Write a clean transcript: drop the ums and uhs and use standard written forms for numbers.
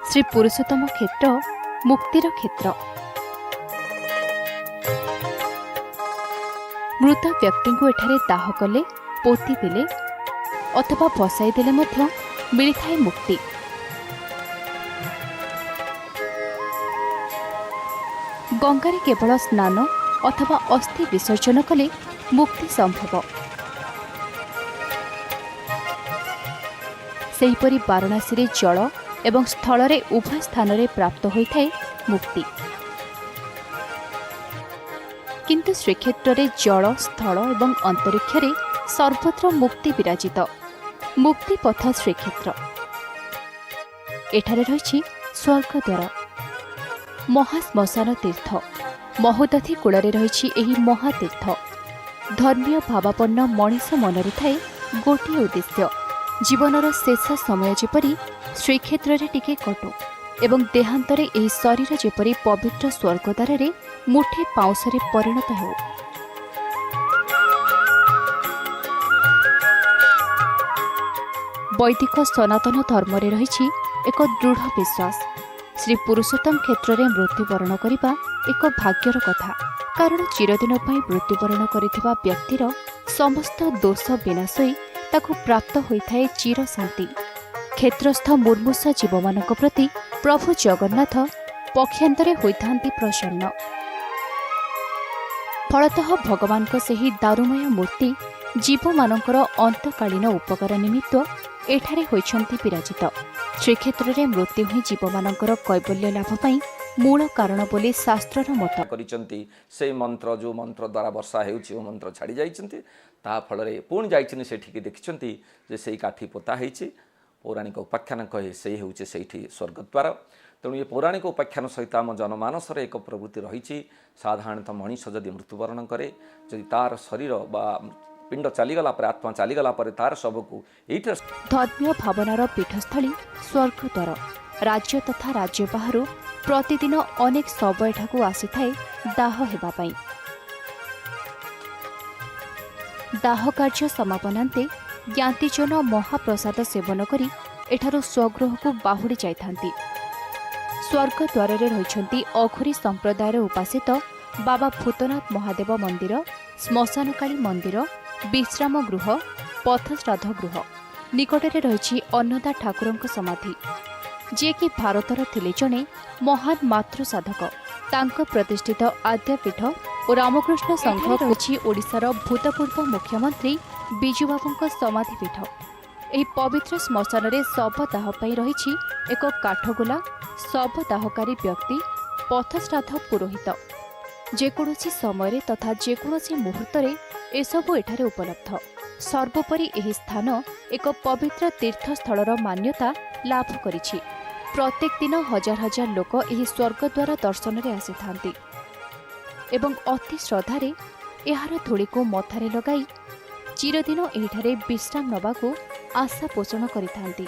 श्री पुरुषोत्तम क्षेत्र मुक्तिर क्षेत्र। मृत व्यक्ति को एठारे दाह कले, पोती देले अथवा भसाई देले मध्य मिलिथाए मुक्ति। गंगारे केवल स्नान अथवा अस्थि विसर्जन कले मुक्ति संभव। सेहीपरि वाराणसी जल एवं स्थल रे उभय स्थान रे प्राप्त होइथाए मुक्ति। किंतु श्रीक्षेत्र रे जल स्थल एवं अंतरिक्ष रे सर्वत्र मुक्ति विराजित। मुक्ति पथ श्रीक्षेत्र। एठारे रहिछि स्वर्गद्वार, महाश्मशान तीर्थ। महोदधि कूଳରେ रहिछि एही महातीर्थ। धर्मीय भावापन्न मनीष मनरे थाए गोटिए उद्देश्य, जीवनर शेष समय जेपरि श्रीक्षेत्र रे टिके कटु एवं देहांतरे एही शरीर जेपरि पवित्र स्वर्गद्वार रे मुठे पाउसरे परिणत हेउ। वैदिक सनातन धर्म रे रहिछि एक दृढ़ विश्वास। श्री पुरुषोत्तम क्षेत्र रे मृत्युवरण करिबा एक भाग्यर कथा, कारण चिरदिन पई मृत्युवरण करिथिबा व्यक्तिर समस्त दोष विनाश होई ताकू प्राप्त होइथाए चिर शांति। क्षेत्रस्थ मुर्मुष जीवमानक प्रति प्रभु जगन्नाथ पक्षांतरे होइथांती प्रसन्न। फलतः भगवान को सेही दारुमय मूर्ति जीवमानकर अंतकालीन उपकार निमित्त एठारे होइछंती विराजित। श्रीक्षेत्र रे मृत्यु ही जीवमानकर कैवल्य लाभ पई मूल कारण बोली शास्त्रर मत करिसंती। से मंत्र जो मंत्र द्वारा वर्षा हेउछि ओ मंत्र छाड़ी जाइछंती, ता फल रे पुणी जाइछनी सेठिकी देखिछंती जे सेही काठी पोता हेछि। पौराणिक उपाख्यान कहे से हेउछि सेठी स्वर्गद्वार। तेणु ये पौराणिक उपाख्यान सहित आम जनमानस एक प्रवृत्ति रही। साधारणतः मनीष जदि मृत्युवरण करे, जदि तार शरीर बा पिंड चलीगला पर, आत्मा चलीगला पर तार सबको एइठ धर्मीय भावनार पीठस्थली स्वर्गद्वार। राज्य तथा राज्य बाहर प्रतिदिन अनेक शव एठाकू आसीथाए दाह हेबा पई। दाह कार्य समापनांते ज्ञातिजन महाप्रसाद सेवन करी एठारो स्वगृह को बाहुड़ी जाइथांती। स्वर्गद्वार रे रहिछंती अघोरी संप्रदायर उपासित बाबा भूतनाथ महादेव मंदिर, श्मशानकाली मंदिर, विश्राम गृह, पथश्राद्ध गृह। निकटरे रहिछि अन्नदा ठाकुरଙ୍କ समाधि, जे कि भारतर थिले जणे महान मातृ साधक। तांको प्रतिष्ठित आद्यपीठ और रामकृष्ण संघ रहिछि ओडिशार भूतपूर्व मुख्यमंत्री बिजुबाबूଙ୍କ समाधिपीठ। ଏହି ପବିତ୍ର ଶ୍ମଶାନରେ ଶବ ଦାହ ପାଇଁ ରହିଛି ଏକ କାଠଗୋଲା, ଶବ ଦାହକାରୀ ବ୍ୟକ୍ତି, ପଥଶ୍ରାଦ୍ଧ ପୁରୋହିତ। ଯେକୌଣସି ସମୟରେ ତଥା ଯେକୌଣସି ମୁହୂର୍ତ୍ତରେ ଏସବୁ ଏଠାରେ ଉପଲବ୍ଧ। ସର୍ବୋପରି ଏହି ସ୍ଥାନ ଏକ ପବିତ୍ର ତୀର୍ଥସ୍ଥଳର ମାନ୍ୟତା ଲାଭ କରିଛି। ପ୍ରତ୍ୟେକ ଦିନ ହଜାର ହଜାର ଲୋକ ଏହି ସ୍ୱର୍ଗଦ୍ୱାର ଦର୍ଶନରେ ଆସିଥାନ୍ତି ଏବଂ ଅତି ଶ୍ରଦ୍ଧାରେ ଏହାର ଧୂଳିକୁ ମଥାରେ ଲଗାଇ ଚିରଦିନ ଏହିଠାରେ ବିଶ୍ରାମ ନେବାକୁ आशा पोषण करिथांती।